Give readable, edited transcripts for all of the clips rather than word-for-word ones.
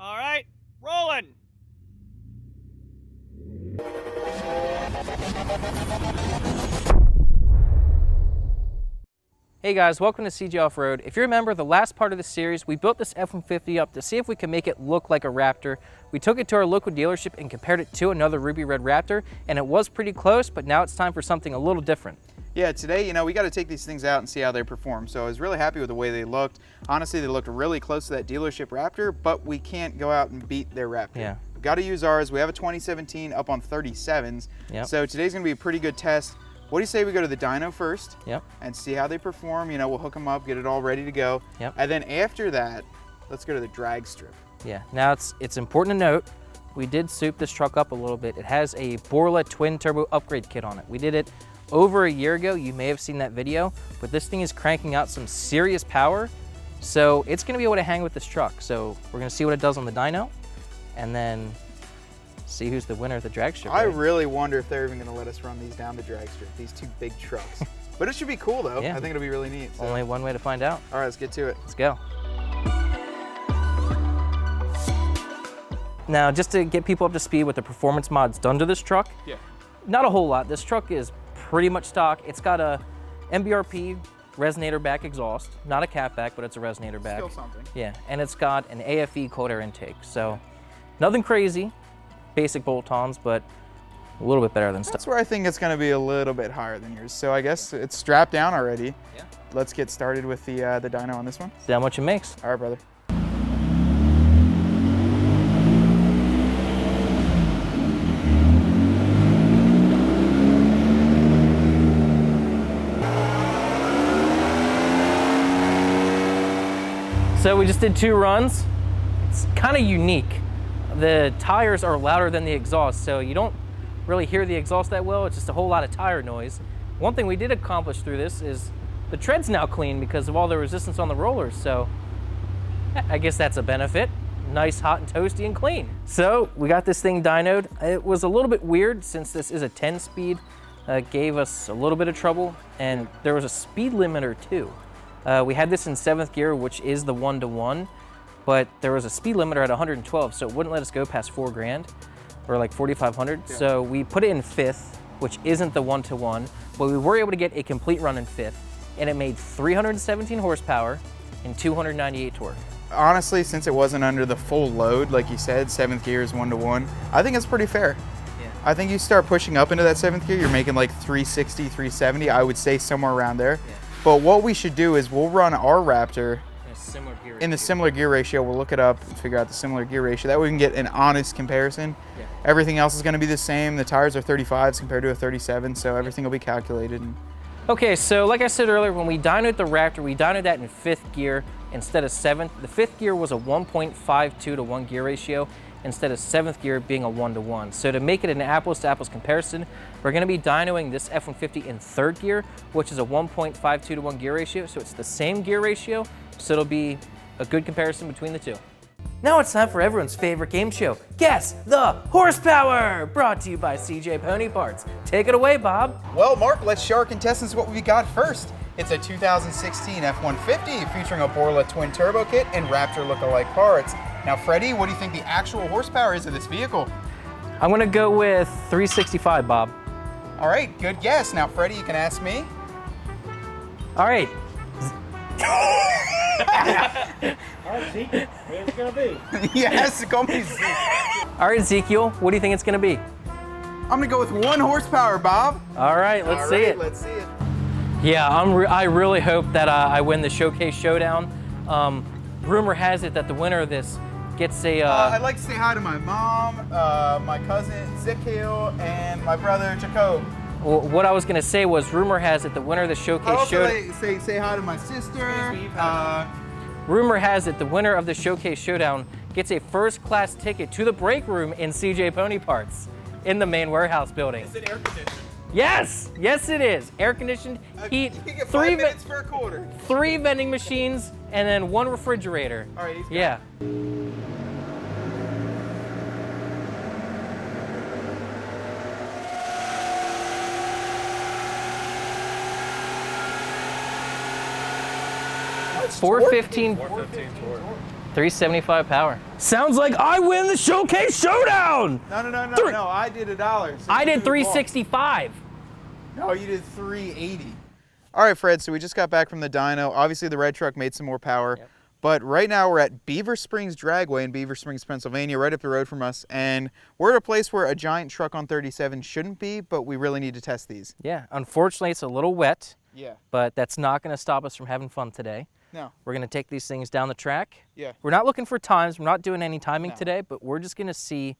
All right, rolling. Hey guys, welcome to CJ Off-Road. If you remember the last part of the series, we built this F-150 up to see if we could make it look like a Raptor. We took it to our local dealership and compared it to another ruby red Raptor, and it was pretty close, but now it's time for something a little different. Yeah, today, we got to take these things out and see how they perform. So I was really happy with the way they looked. Honestly, they looked really close to that dealership Raptor, but we can't go out and beat their Raptor. Yeah. We've got to use ours. We have a 2017 up on 37s. Yep. So today's going to be a pretty good test. What do you say we go to the dyno first? Yep. And see how they perform. We'll hook them up, get it all ready to go. Yep. And then after that, let's go to the drag strip. Yeah, now it's important to note, we did soup this truck up a little bit. It has a Borla twin turbo upgrade kit on it. We did it over a year ago. You may have seen that video, but this thing is cranking out some serious power. So it's gonna be able to hang with this truck. So we're gonna see what it does on the dyno and then see who's the winner of the drag strip. I right? really wonder if they're even gonna let us run these down the drag strip, these two big trucks. But it should be cool though. Yeah. I think it'll be really neat. So. Only one way to find out. All right, let's get to it. Let's go. Now, just to get people up to speed with the performance mods done to this truck, not a whole lot. This truck is pretty much stock. It's got a MBRP resonator back exhaust, not a cat back, but it's a resonator back. Still something. Yeah, and it's got an AFE cold air intake. So nothing crazy, basic bolt-ons, but a little bit better than stuff. That's where I think it's going to be a little bit higher than yours. So I guess it's strapped down already. Yeah. Let's get started with the dyno on this one. See how much it makes. All right, brother. So we just did 2 runs. It's kind of unique. The tires are louder than the exhaust, so you don't really hear the exhaust that well. It's just a whole lot of tire noise. One thing we did accomplish through this is the tread's now clean because of all the resistance on the rollers, so I guess that's a benefit. Nice, hot, and toasty, and clean. So we got this thing dynoed. It was a little bit weird since this is a 10-speed. Gave us a little bit of trouble, and there was a speed limiter too. We had this in 7th gear, which is the 1-to-1, but there was a speed limiter at 112, so it wouldn't let us go past 4 grand or like 4,500. Yeah. So we put it in 5th, which isn't the 1-to-1, but we were able to get a complete run in 5th, and it made 317 horsepower and 298 torque. Honestly, since it wasn't under the full load, like you said, 7th gear is 1-to-1, I think it's pretty fair. Yeah. I think you start pushing up into that 7th gear, you're making like 360, 370, I would say somewhere around there. Yeah. But what we should do is we'll run our Raptor In a similar gear ratio. in the similar gear ratio. We'll look it up and figure out the similar gear ratio. That way we can get an honest comparison. Yeah. Everything else is going to be the same. The tires are 35s compared to a 37, so everything will be calculated. Okay, so like I said earlier, when we dynoed the Raptor, we dynoed that in 5th gear instead of 7th. The 5th gear was a 1.52 to 1 gear ratio instead of 7th gear being a 1-to-1. So to make it an apples-to-apples comparison, we're going to be dynoing this F-150 in 3rd gear, which is a 1.52 to 1 gear ratio. So it's the same gear ratio, so it'll be a good comparison between the two. Now it's time for everyone's favorite game show, Guess the Horsepower, brought to you by CJ Pony Parts. Take it away, Bob. Well, Mark, let's show our contestants what we got first. It's a 2016 F-150 featuring a Borla twin turbo kit and Raptor lookalike parts. Now, Freddie, what do you think the actual horsepower is of this vehicle? I'm gonna go with 365, Bob. All right, good guess. Now, Freddie, you can ask me. All right. All right, Zeke, where's it gonna be? Yes, go me. Zeke. All right, Ezekiel, what do you think it's gonna be? I'm gonna go with 1 horsepower, Bob. All right, let's see it. Let's see it. Yeah, I really hope that I win the Showcase Showdown. Rumor has it that the winner of this gets a... I'd like to say hi to my mom, my cousin Ezekiel, and my brother Jacob. What I was gonna say was, rumor has it the winner of the Showcase Showdown... say hi to my sister. Rumor has it the winner of the Showcase Showdown gets a first-class ticket to the break room in CJ Pony Parts in the main warehouse building. Is it air conditioned? Yes, yes it is. Air conditioned, heat, You get 3 5 minutes for a quarter. 3 vending machines, and then 1 refrigerator. All right, he's got Yeah. What's 415. 415 torque. 375 power. Sounds like I win the showcase showdown. No. I did $1. So I did 365. No, you did 380. All right, Fred, so we just got back from the dyno. Obviously, the red truck made some more power. Yep. But right now, we're at Beaver Springs Dragway in Beaver Springs, Pennsylvania, right up the road from us. And we're at a place where a giant truck on 37 shouldn't be, but we really need to test these. Yeah, unfortunately, it's a little wet. Yeah. But that's not going to stop us from having fun today. No. We're going to take these things down the track. Yeah. We're not looking for times. We're not doing any timing No. today, but we're just going to see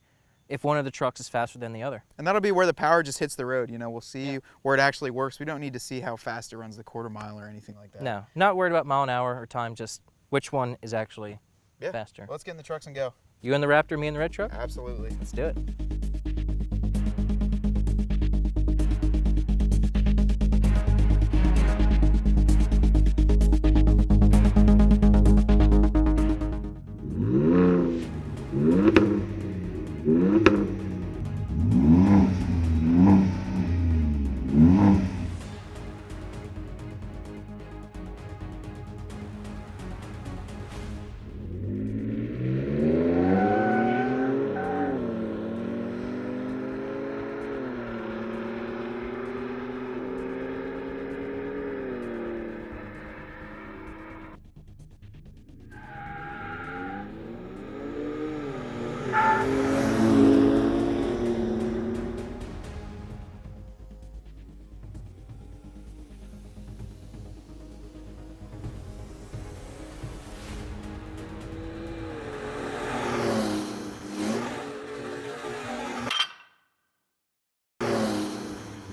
if one of the trucks is faster than the other. And that'll be where the power just hits the road. You know, we'll see where it actually works. We don't need to see how fast it runs the quarter mile or anything like that. No, not worried about mile an hour or time, just which one is actually faster. Well, let's get in the trucks and go. You in the Raptor, me in the red truck? Absolutely. Let's do it.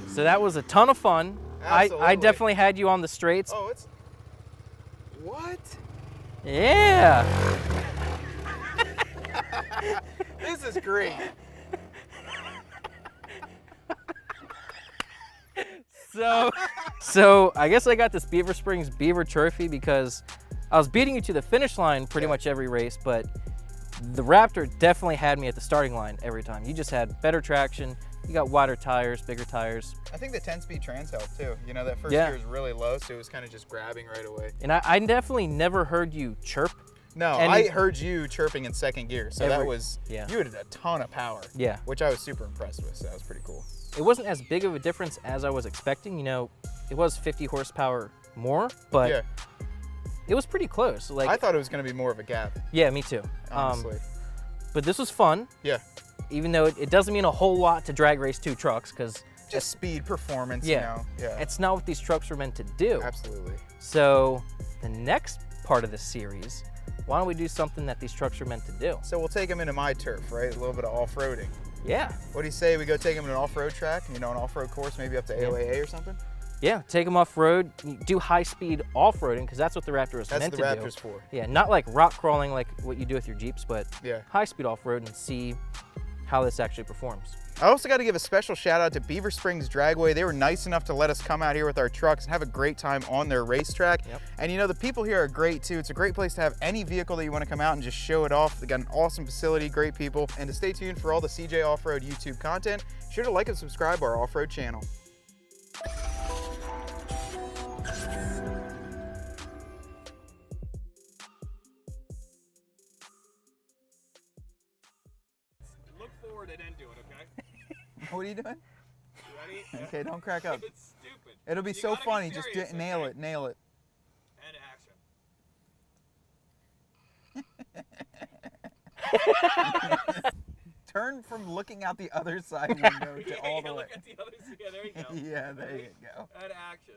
So that was a ton of fun. I definitely had you on the straights. Oh, it's... What? Yeah. This is great. So I guess I got this Beaver Springs Beaver Trophy because I was beating you to the finish line pretty much every race, but the Raptor definitely had me at the starting line every time. You just had better traction. You got wider tires, bigger tires. I think the 10-speed trans helped too. You know, that first gear was really low, so it was kind of just grabbing right away. And I definitely never heard you chirp. No, I heard you chirping in second gear, so that was, you had a ton of power. Yeah. Which I was super impressed with, so that was pretty cool. It wasn't as big of a difference as I was expecting. You know, it was 50 horsepower more, but it was pretty close. Like, I thought it was going to be more of a gap. Yeah, me too. Honestly. But this was fun. Yeah. Even though it doesn't mean a whole lot to drag race 2 trucks, because just speed, performance, you know. Yeah. It's not what these trucks were meant to do. Absolutely. So the next part of the series, why don't we do something that these trucks are meant to do? So we'll take them into my turf, right? A little bit of off-roading. Yeah. What do you say we go take them to an off-road track, you know, an off-road course, maybe up to AOAA or something? Yeah, take them off-road, do high-speed off-roading, because that's what the Raptor is meant to do. That's what the Raptor's for. Yeah, not like rock crawling like what you do with your Jeeps, but high-speed off-road and see how this actually performs. I also got to give a special shout out to Beaver Springs Dragway. They were nice enough to let us come out here with our trucks and have a great time on their racetrack. And you know, the people here are great too. It's a great place to have any vehicle that you want to come out and just show it off. They got an awesome facility, great people. And to stay tuned for all the CJ Off-Road YouTube content, be sure to like and subscribe our off-road channel. And then do it, okay? What are you doing? You ready? Okay, don't crack up. It's stupid. It'll be so funny. Just nail it, nail it. And action. Turn from looking out the other side window to all the way. Look at the other side. Yeah, there you go. Yeah, there you go. And action.